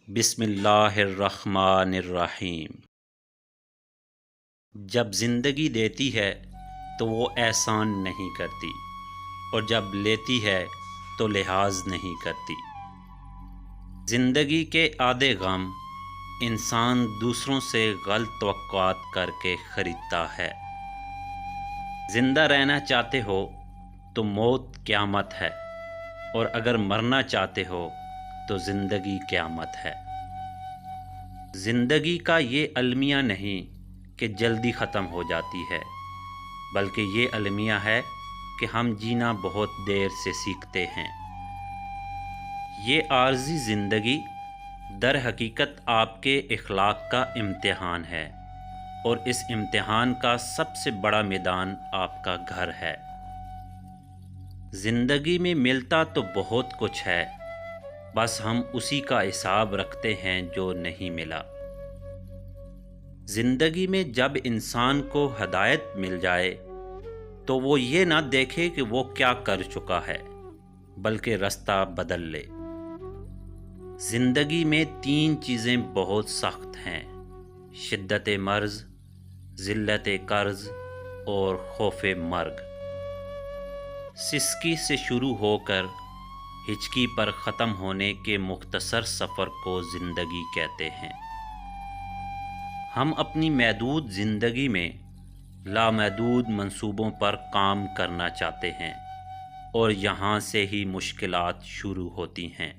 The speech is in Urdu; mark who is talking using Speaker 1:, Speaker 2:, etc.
Speaker 1: بسم اللہ الرحمن الرحیم۔ جب زندگی دیتی ہے تو وہ احسان نہیں کرتی، اور جب لیتی ہے تو لحاظ نہیں کرتی۔ زندگی کے آدھے غم انسان دوسروں سے غلط توقعات کر کے خریدتا ہے۔ زندہ رہنا چاہتے ہو تو موت قیامت ہے، اور اگر مرنا چاہتے ہو تو زندگی قیامت ہے۔ زندگی کا یہ المیہ نہیں کہ جلدی ختم ہو جاتی ہے، بلکہ یہ المیہ ہے کہ ہم جینا بہت دیر سے سیکھتے ہیں۔ یہ عارضی زندگی در حقیقت آپ کے اخلاق کا امتحان ہے، اور اس امتحان کا سب سے بڑا میدان آپ کا گھر ہے۔ زندگی میں ملتا تو بہت کچھ ہے، بس ہم اسی کا حساب رکھتے ہیں جو نہیں ملا۔ زندگی میں جب انسان کو ہدایت مل جائے تو وہ یہ نہ دیکھے کہ وہ کیا کر چکا ہے، بلکہ رستہ بدل لے۔ زندگی میں 3 چیزیں بہت سخت ہیں: شدت مرض، ذلت قرض اور خوف مرگ۔ سسکی سے شروع ہو کر ہچکی پر ختم ہونے کے مختصر سفر کو زندگی کہتے ہیں۔ ہم اپنی محدود زندگی میں لامحدود منصوبوں پر کام کرنا چاہتے ہیں، اور یہاں سے ہی مشکلات شروع ہوتی ہیں۔